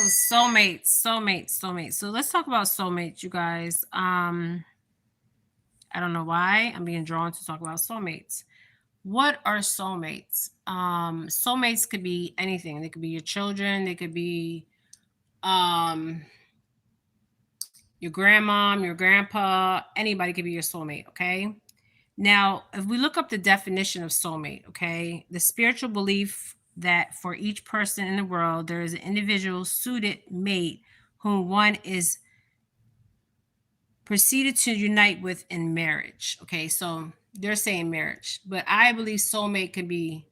soulmates. So let's talk about soulmates, you guys. I don't know why I'm being drawn to talk about soulmates. What are soulmates? Soulmates could be anything. They could be your children. They could be um, your grandmom, your grandpa. Anybody could be your soulmate. Okay. Now, if we look up the definition of soulmate, okay, the spiritual belief that for each person in the world there is an individual suited mate whom one is proceeded to unite with in marriage. Okay, so they're saying marriage, but I believe soulmate can be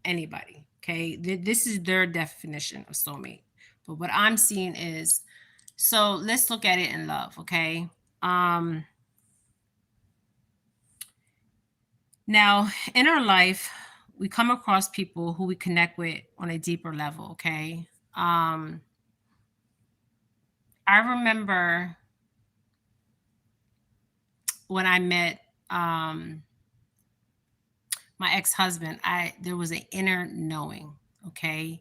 anybody. Okay, this is their definition of soulmate. But what I'm seeing is, so let's look at it in love. Okay, um, now in our life, we come across people who we connect with on a deeper level. Okay, I remember when I met my ex-husband, I there was an inner knowing, okay?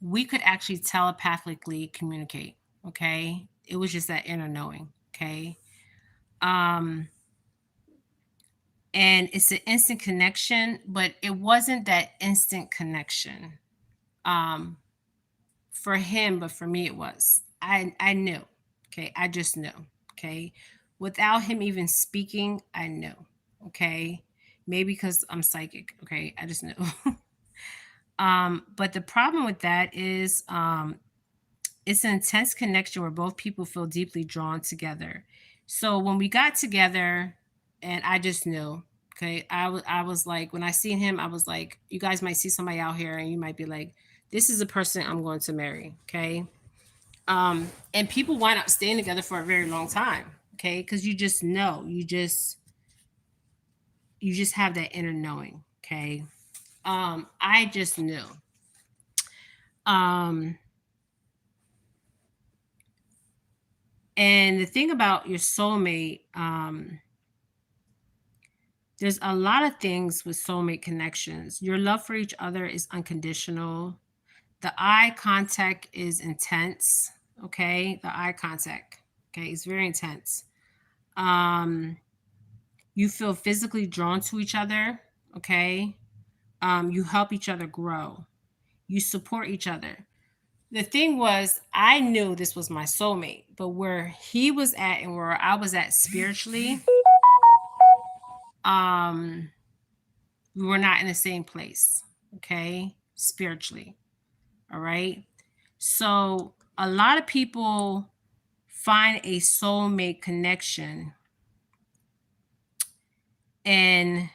We could actually telepathically communicate, okay? It was just that inner knowing, okay? Um and it's an instant connection, but it wasn't that instant connection um for him, but for me it was. I knew, okay? I just knew, okay? Without him even speaking, I knew, okay? Maybe because I'm psychic, okay? I just knew. But the problem with that is it's an intense connection where both people feel deeply drawn together. So when we got together, and I just knew, okay, I was like, when I seen him, I was like, you guys might see somebody out here, and you might be like, this is a person I'm going to marry, okay. And people wind up staying together for a very long time, okay, because you just have that inner knowing, okay. I just knew. Um, And the thing about your soulmate, there's a lot of things with soulmate connections. Your love for each other is unconditional. The eye contact is intense. Okay. The eye contact. Okay. It's very intense. Um, you feel physically drawn to each other. Okay. You help each other grow. You support each other. The thing was, I knew this was my soulmate, but where he was at and where I was at spiritually, um we were not in the same place, okay, spiritually. All right, so a lot of people find a soulmate connection, and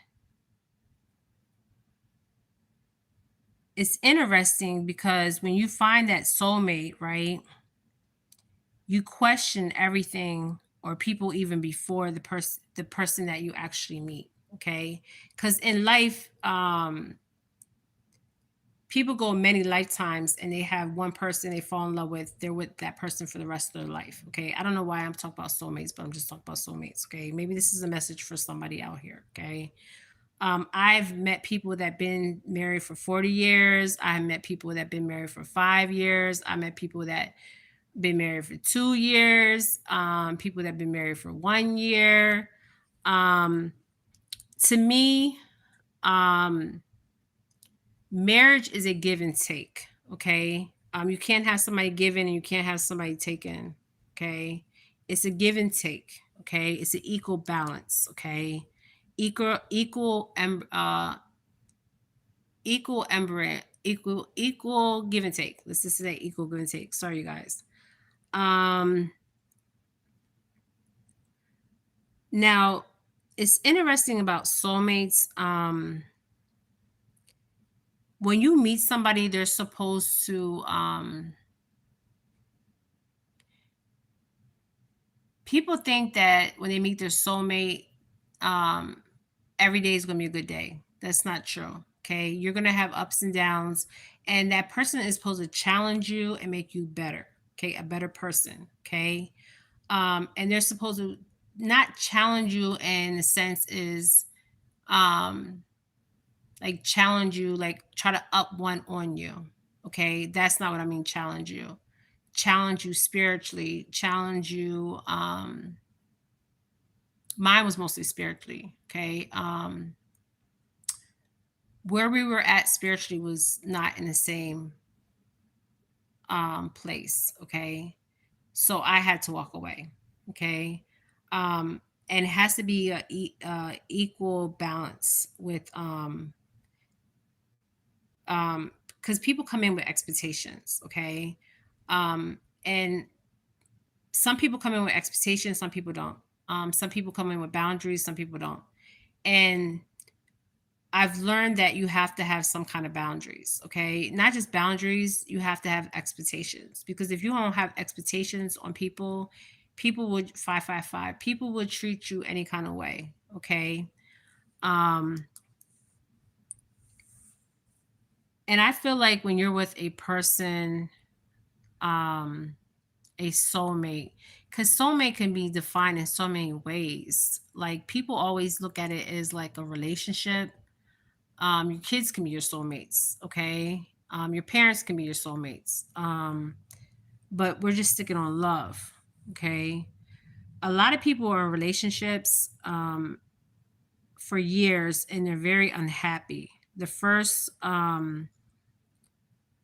it's interesting because when you find that soulmate, right, you question everything or people even before the person that you actually meet, okay, because in life, people go many lifetimes and they have one person they fall in love with. They're with that person for the rest of their life. Okay. I don't know why I'm talking about soulmates, but I'm just talking about soulmates. Okay. Maybe this is a message for somebody out here. Okay. I've met people that been married for 40 years. I met people that been married for 5 years. I met people that been married for 2 years. People that been married for 1 year. Um, to me, um, marriage is a give and take. Okay. You can't have somebody giving and you can't have somebody taking. Okay. It's a give and take. Okay. It's an equal balance. Okay. Equal embryo, equal give and take. Let's just say equal give and take. Sorry, you guys. Um, Now it's interesting about soulmates. When you meet somebody, they're supposed to people think that when they meet their soulmate, um, every day is going to be a good day. That's not true. Okay. You're going to have ups and downs, and that person is supposed to challenge you and make you better. Okay. A better person. Okay. And they're supposed to not challenge you in the sense is, um, like challenge you, like try to up one on you. Okay. That's not what I mean, challenge you. challenge you spiritually, challenge you. Mine was mostly spiritually. Okay. Where we were at spiritually was not in the same place. Okay. So I had to walk away. Okay. Um, and it has to be equal balance with um because people come in with expectations. Okay. And some people come in with expectations, some people don't. Some people come in with boundaries, some people don't. And I've learned that you have to have some kind of boundaries, okay? Not just boundaries, you have to have expectations. Because if you don't have expectations on people, people would 555. People would treat you any kind of way, okay? Um and I feel like when you're with a person, um a soulmate, because soulmate can be defined in so many ways. Like people always look at it as like a relationship. Your kids can be your soulmates, okay? Your parents can be your soulmates. But we're just sticking on love, okay? A lot of people are in relationships for years and they're very unhappy. The first,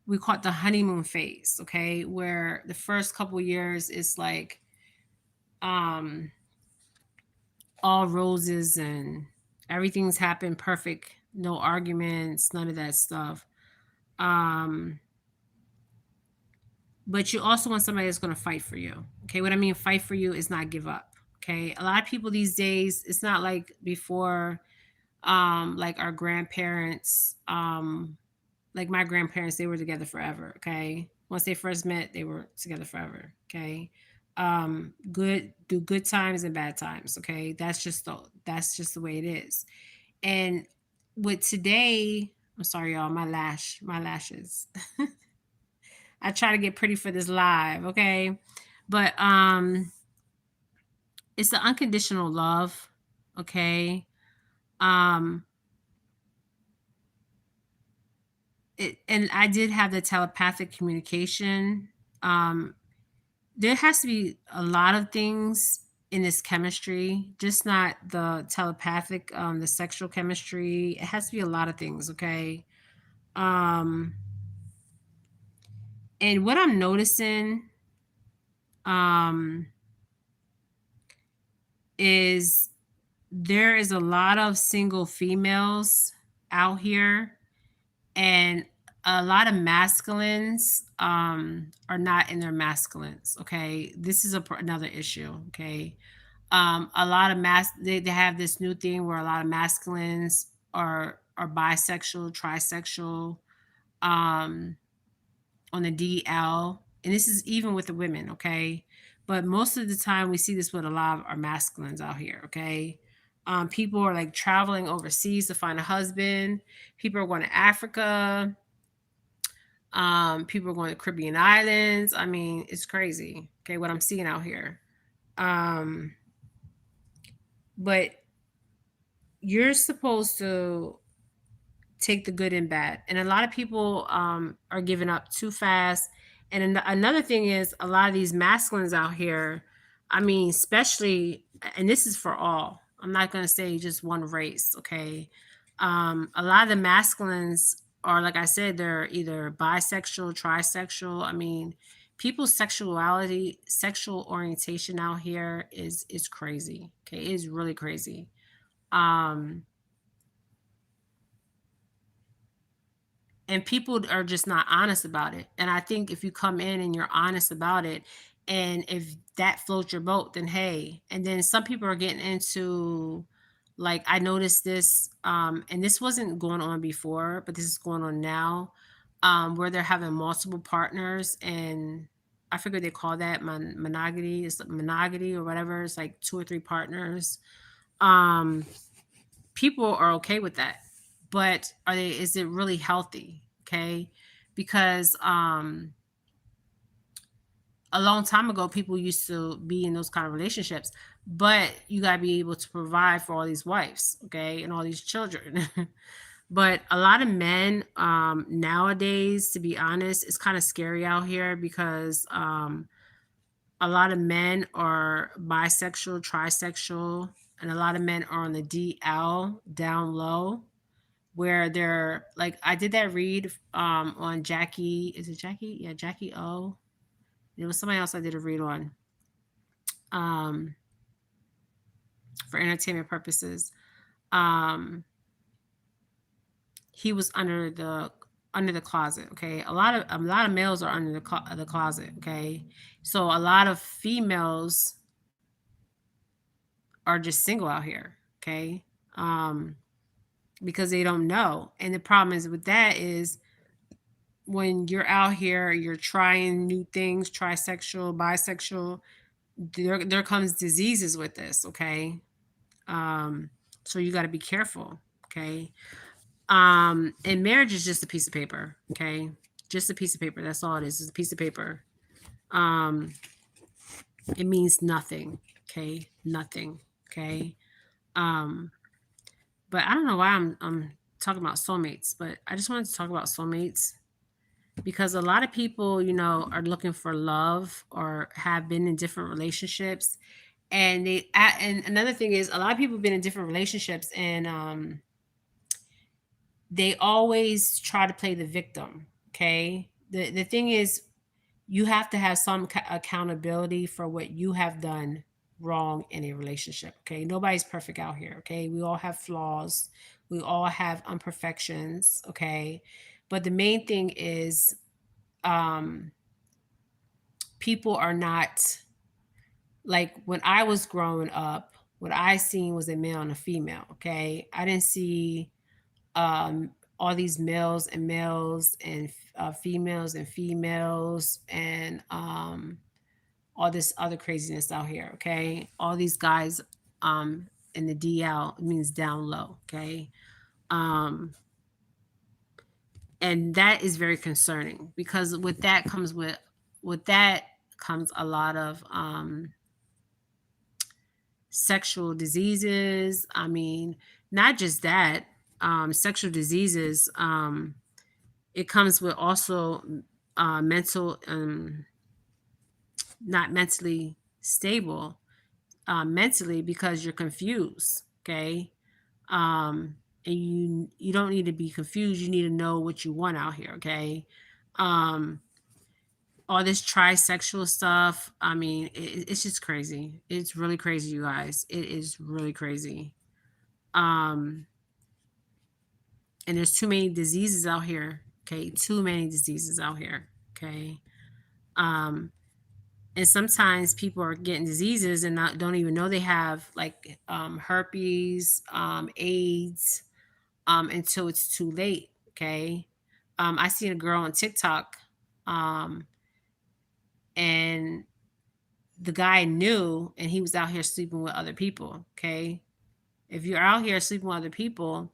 we call it the honeymoon phase, okay? Where the first couple years is like um, all roses and everything's happened perfect, no arguments, none of that stuff. Um, but you also want somebody that's going to fight for you. Okay, what I mean fight for you is not give up. Okay, a lot of people these days, it's not like before, like our grandparents, like my grandparents, they were together forever. Okay, once they first met, they were together forever. Okay, good, do good times and bad times. Okay, that's just the way it is. And with today, I'm sorry y'all, my lashes. I try to get pretty for this live, okay? But it's the unconditional love, okay? Um and I did have the telepathic communication. Um there has to be a lot of things in this chemistry, just not the telepathic, the sexual chemistry. It has to be a lot of things, okay? Um and what I'm noticing um is there is a lot of single females out here, and a lot of masculines are not in their masculines. Okay, this is another issue. Okay, a lot of they have this new thing where a lot of masculines are bisexual, trisexual, um, on the DL, and this is even with the women, okay? But most of the time, we see this with a lot of our masculines out here, okay? People are like traveling overseas to find a husband. People are going to Africa. People are going to Caribbean islands. I mean, it's crazy, okay, what I'm seeing out here. Um, but you're supposed to take the good and bad. And a lot of people are giving up too fast. And another thing is a lot of these masculines out here, I mean, especially, and this is for all, I'm not going to say just one race, okay? A lot of the masculines are, like I said, they're either bisexual, trisexual. I mean, people's sexuality, sexual orientation out here is crazy. Okay, it is really crazy. Um, and people are just not honest about it. And I think if you come in and you're honest about it, and if that floats your boat, then hey. And then some people are getting into, like, I noticed this, and this wasn't going on before, but this is going on now, where they're having multiple partners, and I figure they call that monogamy, it's like monogamy or whatever. It's like two or three partners. Um, People are okay with that, but are they, is it really healthy? Okay, because a long time ago people used to be in those kind of relationships, but you got to be able to provide for all these wives, okay, and all these children. But a lot of men nowadays, to be honest, it's kind of scary out here because a lot of men are bisexual, trisexual, and a lot of men are on the DL, down low, where they're like, I did that read on Jackie. Is it Jackie? Yeah, Jackie O. It was somebody else I did a read on um, for entertainment purposes. Um, he was under the closet. Okay, a lot of males are under the closet. Okay, so a lot of females are just single out here. Okay, um, because they don't know. And the problem is with that is when you're out here, you're trying new things, trisexual, bisexual. There comes diseases with this. Okay, um, so you got to be careful. Okay, and marriage is just a piece of paper. Okay, just a piece of paper. That's all it is. It's a piece of paper. Um, it means nothing. Okay, nothing. Okay. Um, but I don't know why I'm talking about soulmates, but I just wanted to talk about soulmates because a lot of people, are looking for love or have been in different relationships, and and another thing is a lot of people have been in different relationships, and they always try to play the victim. Okay, the thing is, you have to have some accountability for what you have done wrong in a relationship. Okay, nobody's perfect out here. Okay, we all have flaws, we all have imperfections. Okay, but the main thing is, um people are not like when I was growing up. What I seen was a male and a female. Okay, I didn't see um all these males and males and females and females and all this other craziness out here. Okay, all these guys um in the DL means down low. Okay, um and that is very concerning because with that comes a lot of sexual diseases. I mean, not just that, sexual diseases. It comes with also mental, not mentally stable, mentally because you're confused. Okay, and you don't need to be confused. You need to know what you want out here. Okay, um, all this trisexual stuff. I mean, it's just crazy. It's really crazy, you guys. It is really crazy. Um, and there's too many diseases out here. Okay, too many diseases out here. Okay, um, and sometimes people are getting diseases and don't even know they have like herpes, AIDS, until it's too late. Okay, I seen a girl on TikTok, um, and the guy knew, and he was out here sleeping with other people. Okay, if you're out here sleeping with other people,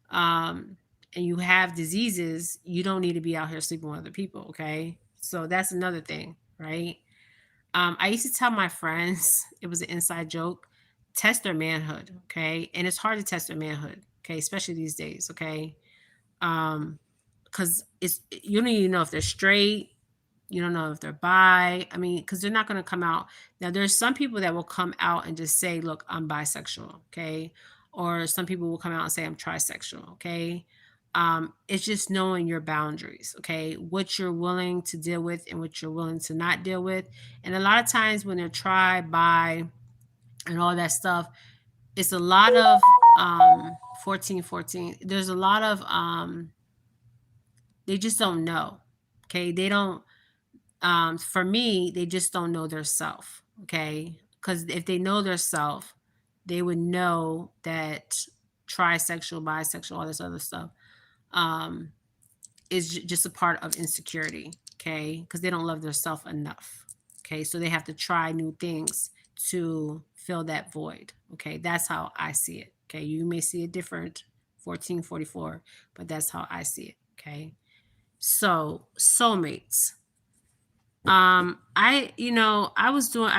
um, and you have diseases, you don't need to be out here sleeping with other people. Okay, so that's another thing, right? I used to tell my friends it was an inside joke, test their manhood. Okay, and it's hard to test their manhood. Okay, especially these days. Okay, because it's you don't even know if they're straight. You don't know if they're bi. I mean, because they're not going to come out. Now, there's some people that will come out and just say, look, I'm bisexual. Okay. Or some people will come out and say, I'm trisexual. Okay. It's just knowing your boundaries. Okay. What you're willing to deal with and what you're willing to not deal with. And a lot of times when they're tri, bi, and all that stuff, it's a lot of 14. There's a lot of, they just don't know. Okay. They don't, for me, they just don't know their self. Okay. Because if they know their self, they would know that trisexual, bisexual, all this other stuff um, is just a part of insecurity. Okay. Because they don't love their self enough. Okay. So they have to try new things to fill that void. Okay. That's how I see it. Okay. You may see it different, 1444, but that's how I see it. Okay. So, soulmates. I've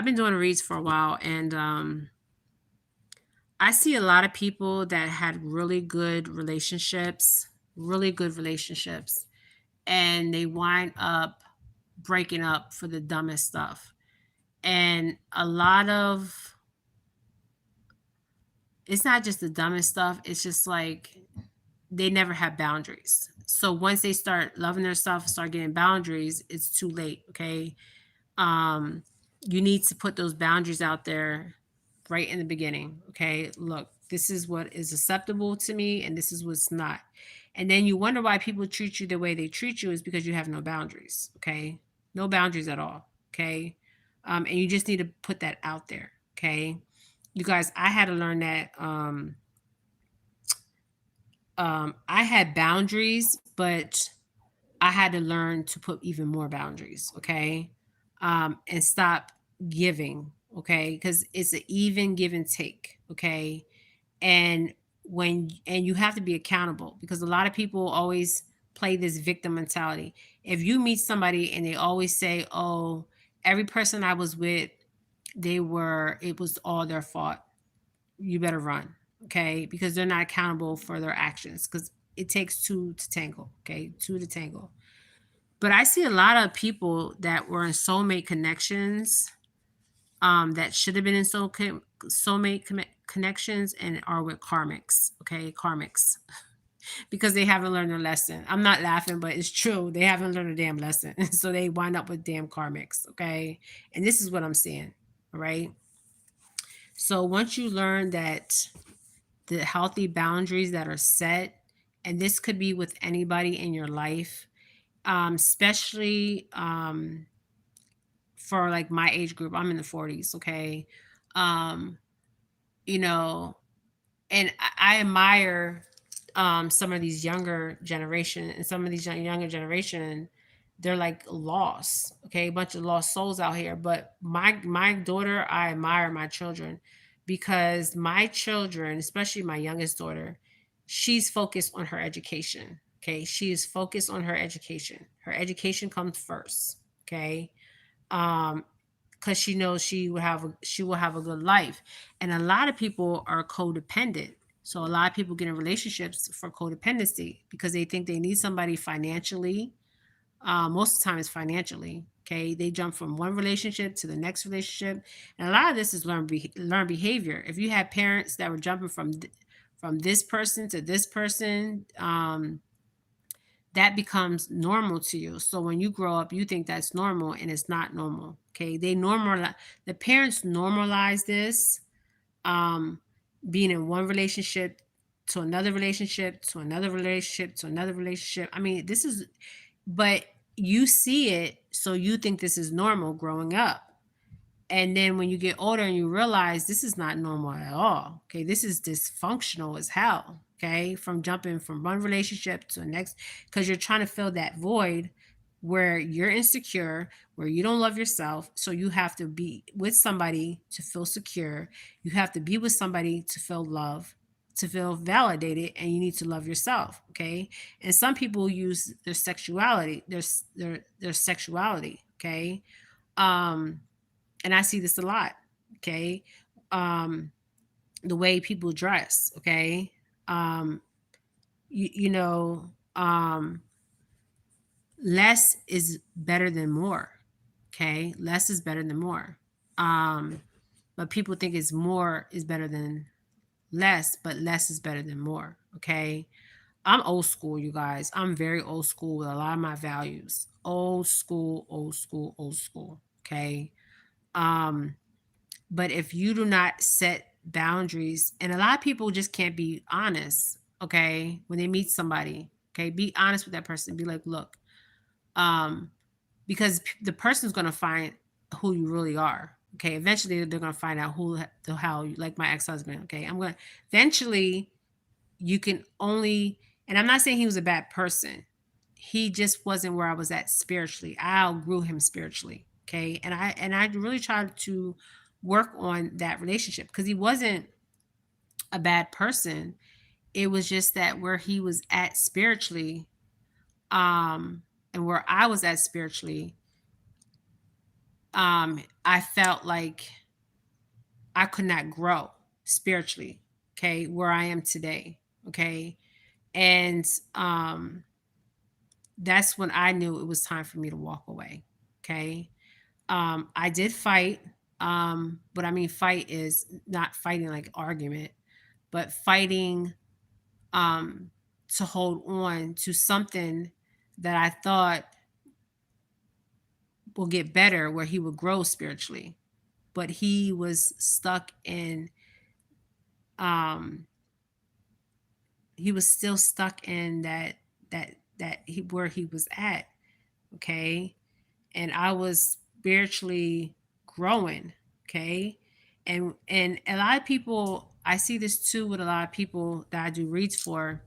been doing reads for a while, and I see a lot of people that had really good relationships, and they wind up breaking up for the dumbest stuff. And a lot of it's not just the dumbest stuff, it's just like they never have boundaries. So once they start loving themselves, start getting boundaries, it's too late. Okay. Um, you need to put those boundaries out there right in the beginning. Okay. Look, this is what is acceptable to me, and this is what's not. And then you wonder why people treat you the way they treat you is because you have no boundaries. Okay. No boundaries at all. Okay. And you just need to put that out there. Okay. You guys, I had to learn that I had boundaries, but I had to learn to put even more boundaries, okay? And stop giving, okay? Because it's an even give and take, okay? And and you have to be accountable because a lot of people always play this victim mentality. If you meet somebody and they always say, "Oh, every person I was with, it was all their fault," you better run, okay? Because they're not accountable for their actions because it takes two to tangle, okay? Two to tangle. But I see a lot of people that were in soulmate connections that should have been in connections and are with karmics, okay? Karmics, because they haven't learned their lesson. I'm not laughing, but it's true. They haven't learned a damn lesson. So they wind up with damn karmics, okay? And this is what I'm saying, all right? So once you learn that the healthy boundaries that are set, and this could be with anybody in your life, especially for like my age group. I'm in the 40s, okay? Um, you know, and I admire some of these younger generation, and some of these younger generation, they're like lost, okay? A bunch of lost souls out here. But my daughter, I admire my children because my children, especially my youngest daughter, she's focused on her education. Okay, she is focused on her education. Her education comes first. Okay, um, because she knows she will have a good life. And a lot of people are codependent. So a lot of people get in relationships for codependency because they think they need somebody financially. Most of the time, it's financially. Okay, they jump from one relationship to the next relationship, and a lot of this is learned behavior. If you had parents that were jumping from this person to this person, that becomes normal to you. So when you grow up, you think that's normal, and it's not normal. Okay, the parents normalize this, um, being in one relationship to another relationship to another relationship to another relationship. I mean, but you see it, so you think this is normal growing up. And then when you get older and you realize this is not normal at all, okay, this is dysfunctional as hell, okay, from jumping from one relationship to the next, because you're trying to fill that void where you're insecure, where you don't love yourself. So you have to be with somebody to feel secure. You have to be with somebody to feel love, to feel validated, and you need to love yourself, okay? And some people use their sexuality, okay? Um, and I see this a lot. Okay. Um, the way people dress. Okay. Um, you know, less is better than more. Okay. Less is better than more. Um, but people think it's more is better than less, but less is better than more. Okay. I'm old school, you guys. I'm very old school with a lot of my values. Old school, old school, old school. Okay. Um, But if you do not set boundaries, and a lot of people just can't be honest, okay, when they meet somebody, okay, be honest with that person. Be like, look, um, because the person's going to find who you really are. Okay, eventually they're going to find out how you like my ex-husband. Okay, eventually you can only, and I'm not saying he was a bad person. He just wasn't where I was at spiritually. I outgrew him spiritually. Okay. And I really tried to work on that relationship because he wasn't a bad person. It was just that where he was at spiritually, and where I was at spiritually, I felt like I could not grow spiritually. okay, where I am today. Okay. And that's when I knew it was time for me to walk away. Okay. I did fight. But I mean, fight is not fighting like argument, but fighting um, to hold on to something that I thought will get better, where he would grow spiritually. But he was stuck in, um, he was still stuck in that he where he was at. Okay. And I was spiritually growing. Okay. And a lot of people, I see this too with a lot of people that I do reads for.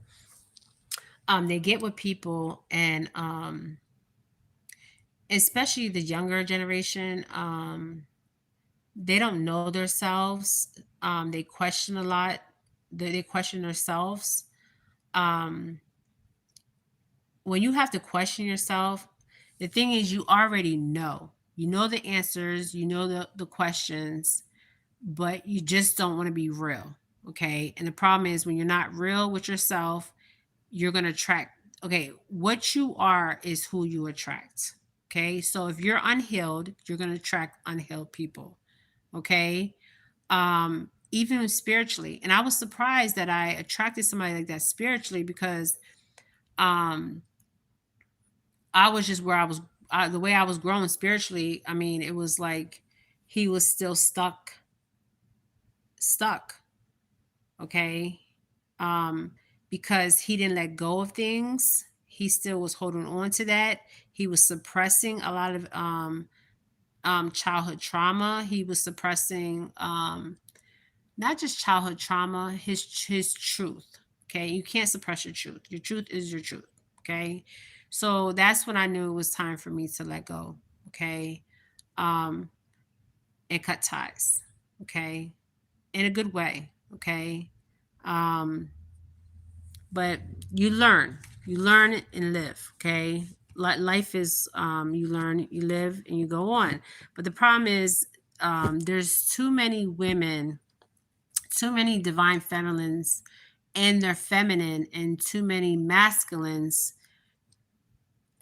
They get with people, and especially the younger generation, they don't know themselves. They question a lot. They question themselves. Um, when you have to question yourself, the thing is, you already know. You know the answers, you know the questions, but you just don't want to be real. Okay. And the problem is, when you're not real with yourself, you're going to attract. Okay. What you are is who you attract. Okay. So if you're unhealed, you're going to attract unhealed people. Okay. Even spiritually. And I was surprised that I attracted somebody like that spiritually, because um, I was just where I was, the way I was growing spiritually. I mean, it was like he was still stuck. Okay. Um, because he didn't let go of things. He still was holding on to that. He was suppressing a lot of childhood trauma. He was suppressing not just childhood trauma, his truth. Okay. You can't suppress your truth. Your truth is your truth. Okay. So that's when I knew it was time for me to let go. Okay. Um, and cut ties. Okay. In a good way. Okay. Um, but you learn and live. Okay. Life is, you learn, you live, and you go on. But the problem is, there's too many women, too many divine feminines and their feminine, and too many masculines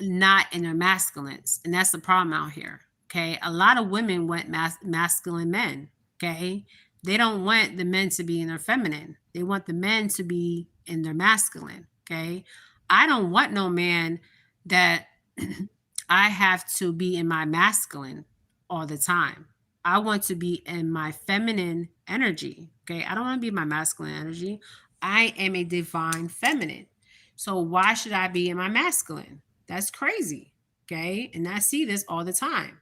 not in their masculines. And that's the problem out here. Okay. A lot of women want masculine men. Okay. They don't want the men to be in their feminine. They want the men to be in their masculine. Okay. I don't want no man that I have to be in my masculine all the time. I want to be in my feminine energy. Okay. I don't want to be my masculine energy. I am a divine feminine. So why should I be in my masculine? That's crazy. Okay. And I see this all the time.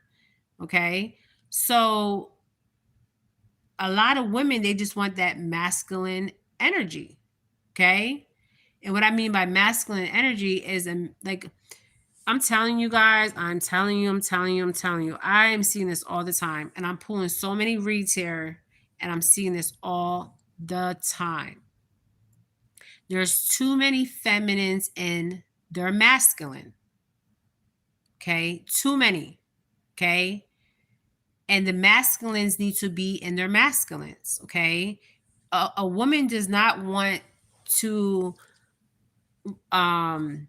Okay. So a lot of women, they just want that masculine energy. Okay. And what I mean by masculine energy is, like, I'm telling you guys, I'm telling you, I am seeing this all the time. And I'm pulling so many reads here, and I'm seeing this all the time. There's too many feminines in their masculine. Okay. Too many. Okay. And the masculines need to be in their masculines. Okay. A woman does not want to um,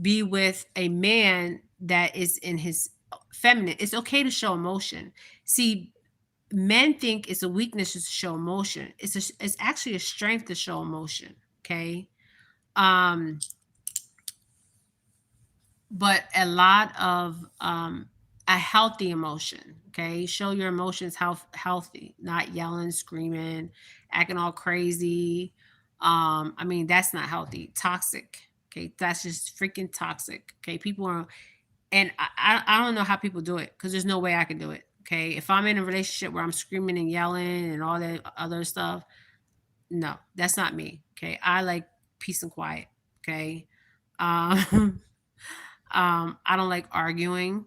be with a man that is in his feminine. It's okay to show emotion. See, men think it's a weakness to show emotion. It's actually a strength to show emotion. Okay. Um, but a lot of a healthy emotion. Okay, show your emotions healthy, not yelling, screaming, acting all crazy. I mean, that's not healthy. Toxic. Okay, that's just freaking toxic. Okay, people are, and I don't know how people do it, because there's no way I can do it. Okay, if I'm in a relationship where I'm screaming and yelling and all that other stuff, no, that's not me. Okay, I like peace and quiet. Okay, um, I don't like arguing.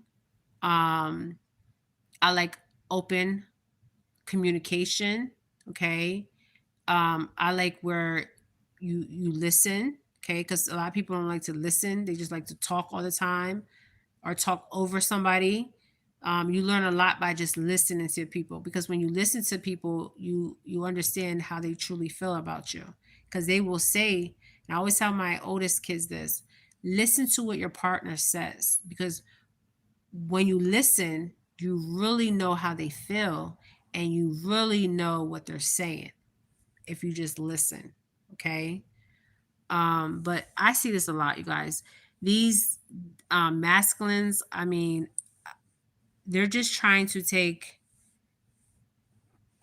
Um, I like open communication. Okay. I like where you listen. Okay, because a lot of people don't like to listen. They just like to talk all the time, or talk over somebody. You learn a lot by just listening to people, because when you listen to people, you understand how they truly feel about you, because they will say, and I always tell my oldest kids this: listen to what your partner says, because when you listen, you really know how they feel, and you really know what they're saying if you just listen. Okay. But I see this a lot, you guys. These masculines, I mean, they're just trying to take,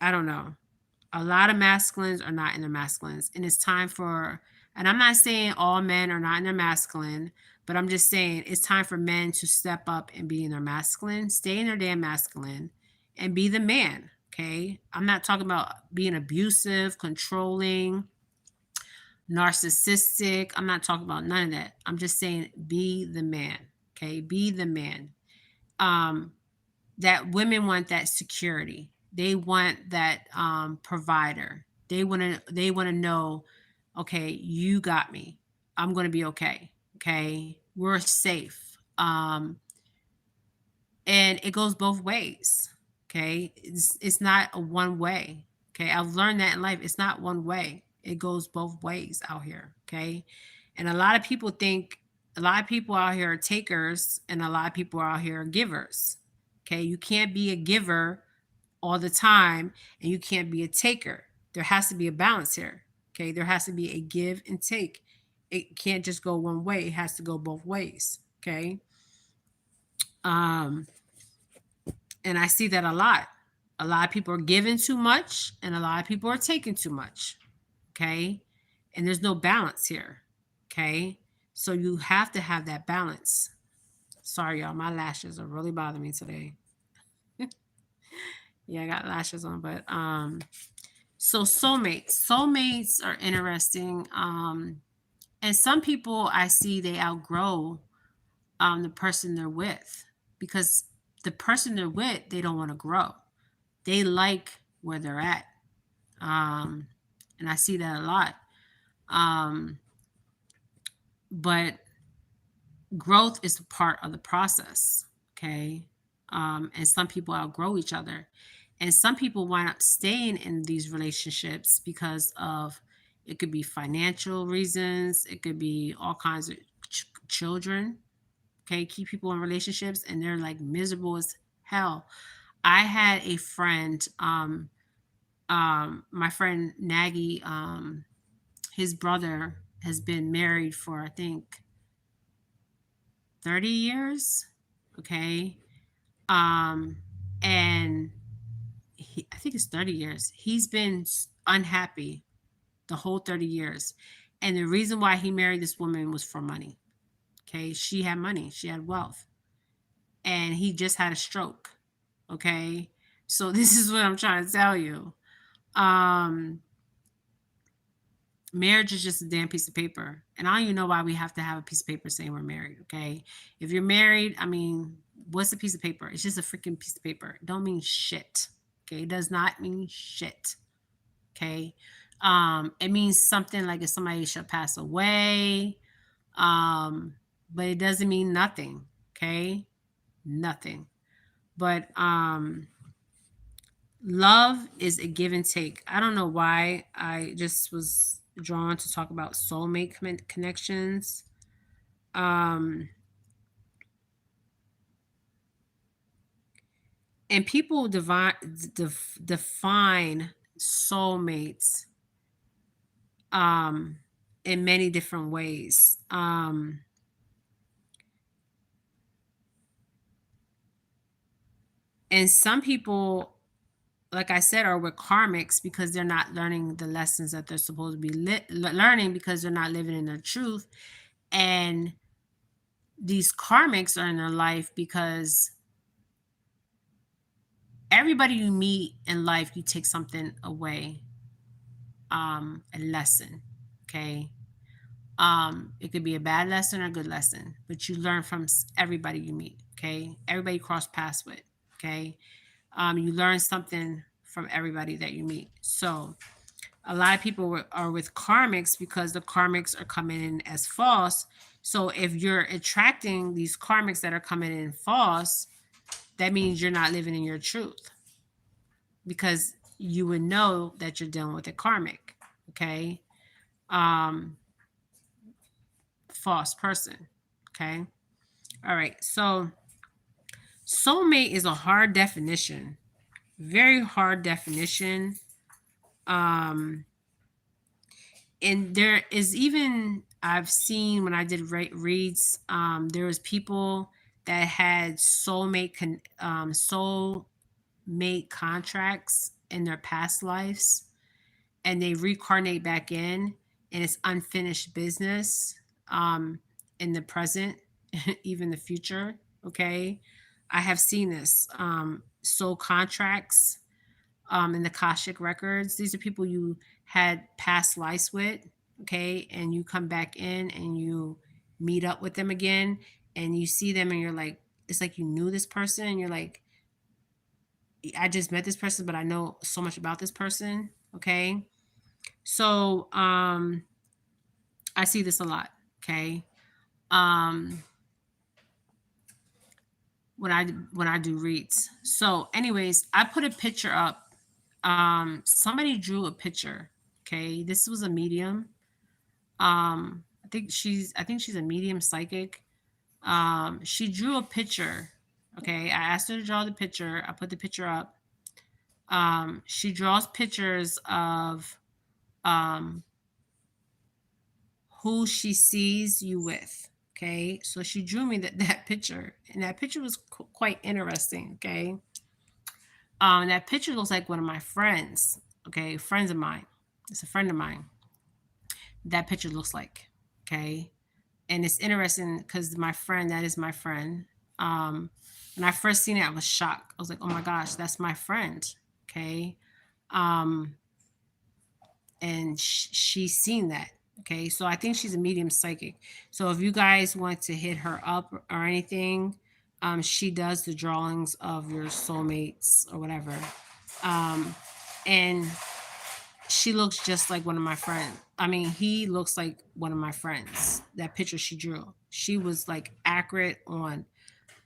I don't know. A lot of masculines are not in their masculines, and it's time for, and I'm not saying all men are not in their masculine, but I'm just saying it's time for men to step up and be in their masculine, stay in their damn masculine, and be the man. Okay. I'm not talking about being abusive, controlling, narcissistic. I'm not talking about none of that. I'm just saying be the man. Okay. Be the man. Um, that women want that security. They want that provider. They want to know, okay, you got me. I'm going to be okay. Okay? We're safe. And it goes both ways. Okay? It's not a one way. Okay? I've learned that in life. It's not one way. It goes both ways out here. Okay? And a lot of people think, a lot of people out here are takers, and a lot of people out here are givers. Okay? You can't be a giver all the time, and you can't be a taker. There has to be a balance here. Okay? There has to be a give and take. It can't just go one way. It has to go both ways. Okay? Um, and I see that a lot. A lot of people are giving too much, and a lot of people are taking too much. Okay? And there's no balance here. Okay? So you have to have that balance. Sorry, y'all. My lashes are really bothering me today. Yeah, I got lashes on, but so soulmates are interesting. And some people I see, they outgrow the person they're with, because the person they're with, they don't want to grow. They like where they're at. And I see that a lot. But growth is a part of the process. Okay. And some people outgrow each other. And some people wind up staying in these relationships because of, it could be financial reasons, it could be all kinds of children. Okay. Keep people in relationships and they're like miserable as hell. I had a friend, my friend Nagy, his brother has been married for, I think, 30 years. Okay. And I think it's 30 years. He's been unhappy the whole 30 years. And the reason why he married this woman was for money. Okay. She had money, she had wealth. And he just had a stroke. Okay. So this is what I'm trying to tell you. Marriage is just a damn piece of paper. And I don't even know why we have to have a piece of paper saying we're married. Okay. If you're married, I mean, what's a piece of paper? It's just a freaking piece of paper. It don't mean shit. Okay. It does not mean shit. Okay. It means something like if somebody should pass away. But it doesn't mean nothing. Okay. Nothing. But love is a give and take. I don't know why I just was drawn to talk about soulmate connections. And people define soulmates in many different ways. And some people, like I said, are with karmics because they're not learning the lessons that they're supposed to be learning, because they're not living in their truth. And these karmics are in their life because everybody you meet in life, you take something away, a lesson. Okay. It could be a bad lesson or a good lesson, but you learn from everybody you meet. Okay. Everybody you cross paths with. Okay. You learn something from everybody that you meet. So a lot of people are with karmics because the karmics are coming in as false. So if you're attracting these karmics that are coming in false, that means you're not living in your truth, because you would know that you're dealing with a karmic, okay? Um, false person, okay? All right, so soulmate is a hard definition, very hard definition. Um, and there is even, I've seen when I did reads, there was people that had soulmate contracts in their past lives, and they reincarnate back in, and it's unfinished business, um, in the present, even the future. Okay, I have seen this, soul contracts, in the Kashik records. These are people you had past lives with, okay, and you come back in and you meet up with them again, and you see them and you're like, it's like you knew this person, and you're like, I just met this person, but I know so much about this person. Okay. So I see this a lot. Okay. Um when I do reads. So anyways, I put a picture up. Somebody drew a picture. Okay. This was a medium. I think she's a medium psychic. She drew a picture. Okay. I asked her to draw the picture. I put the picture up. She draws pictures of um who she sees you with. Okay. So she drew me that picture, and that picture was quite interesting. Okay. That picture looks like one of my friends. Okay. Friends of mine. It's a friend of mine. That picture looks like. Okay. And it's interesting because my friend, that is my friend. Um, when I first seen it, I was shocked. I was like, oh my gosh, that's my friend. Okay. Um, and she's seen that. Okay, so I think she's a medium psychic. So if you guys want to hit her up or anything, she does the drawings of your soulmates or whatever. Um, and she looks just like one of my friends. I mean, he looks like one of my friends. That picture she drew, she was like accurate on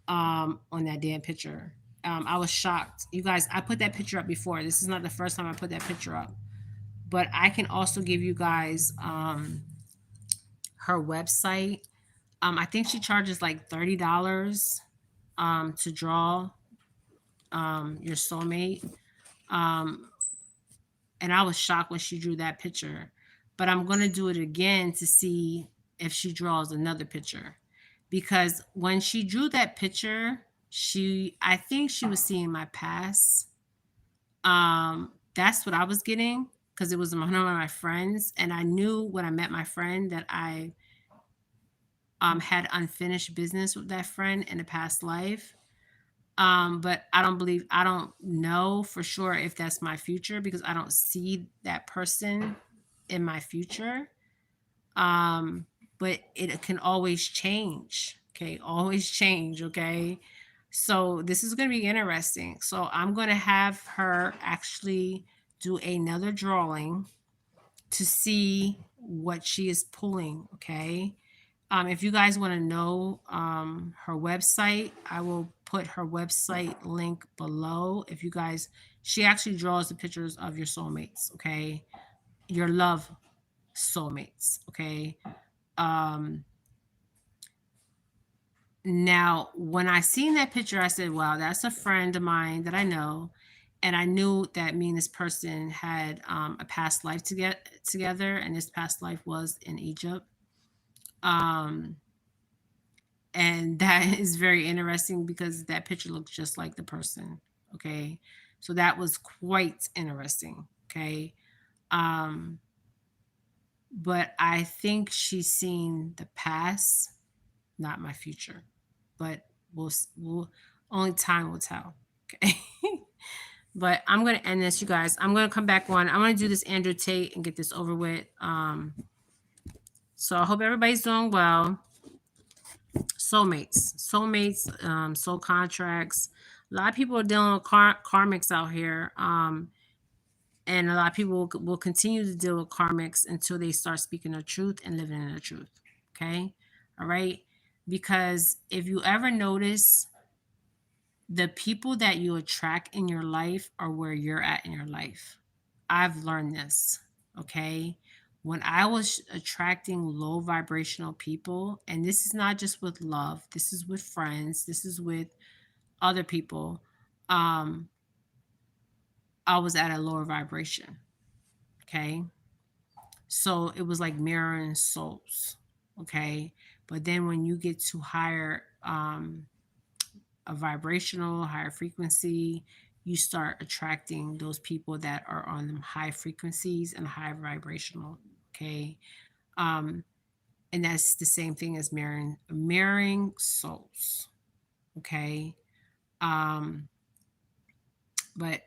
that damn picture. I was shocked. You guys, I put that picture up before. This is not the first time I put that picture up, but I can also give you guys her website. I think she charges like $30 to draw your soulmate. Um, and I was shocked when she drew that picture. But I'm going to do it again to see if she draws another picture. Because when she drew that picture, I think she was seeing my past. That's what I was getting, because it was one of my friends, and I knew when I met my friend that I had unfinished business with that friend in a past life. But I don't know for sure if that's my future, because I don't see that person in my future. Um, but it can always change. Okay, always change. Okay, so this is going to be interesting. So I'm going to have her actually do another drawing to see what she is pulling. Okay. If you guys want to know her website, I will put her website link below. If you guys, she actually draws the pictures of your soulmates. Okay. Your love soulmates. Okay. Um, Now, when I seen that picture, I said, wow, that's a friend of mine that I know. And I knew that me and this person had a past life together, and this past life was in Egypt. Um, and that is very interesting because that picture looks just like the person. Okay. So that was quite interesting. Okay. Um, but I think she's seen the past, not my future. But we'll only time will tell. Okay. But I'm gonna end this, you guys. I'm gonna come back on. I'm gonna do this Andrew Tate and get this over with. So I hope everybody's doing well. Soulmates, soul contracts. A lot of people are dealing with karmics out here. And a lot of people will continue to deal with karmics until they start speaking the truth and living in the truth. Okay. All right. Because if you ever notice The people that you attract in your life are where you're at in your life. I've learned this, okay? When I was attracting low vibrational people, and this is not just with love, this is with friends, this is with other people, um, I was at a lower vibration, okay? So it was like mirroring souls, okay? But then when you get to higher a vibrational, higher frequency, you start attracting those people that are on them high frequencies and high vibrational. Okay. Um, and that's the same thing as mirroring souls. Okay. Um, but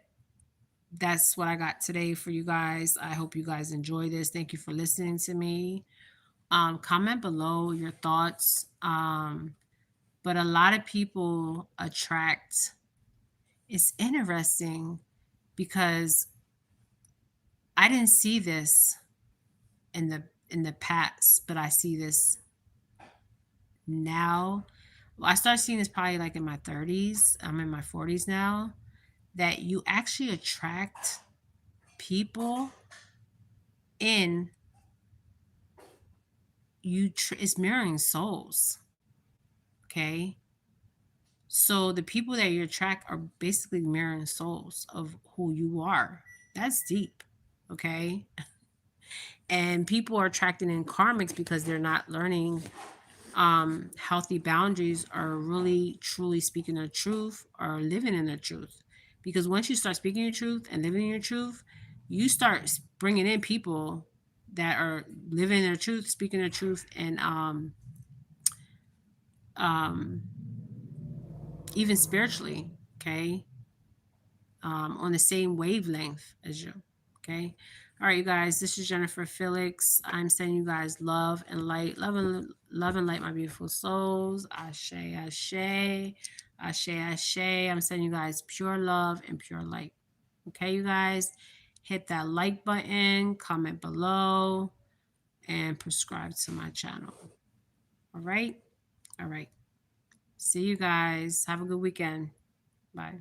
that's what I got today for you guys. I hope you guys enjoy this. Thank you for listening to me. Comment below your thoughts. But a lot of people attract, it's interesting because I didn't see this in the past, but I see this now. Well, I started seeing this probably like in my 30s. I'm in my 40s now. That you actually attract people in it's mirroring souls. Okay. So the people that you attract are basically mirroring souls of who you are. That's deep. Okay. And people are attracting in karmics because they're not learning healthy boundaries are really truly speaking the truth or living in the truth. Because once you start speaking your truth and living in your truth, you start bringing in people that are living their truth, speaking their truth, and um, even spiritually, okay, on the same wavelength as you. Okay. All right, you guys, this is Jennifer Felix. I'm sending you guys love and light. Love and light, my beautiful souls. Ashe, ashe, ashe, ashe. I'm sending you guys pure love and pure light. Okay, you guys, hit that like button, comment below, and subscribe to my channel. All right. All right. See you guys. Have a good weekend. Bye.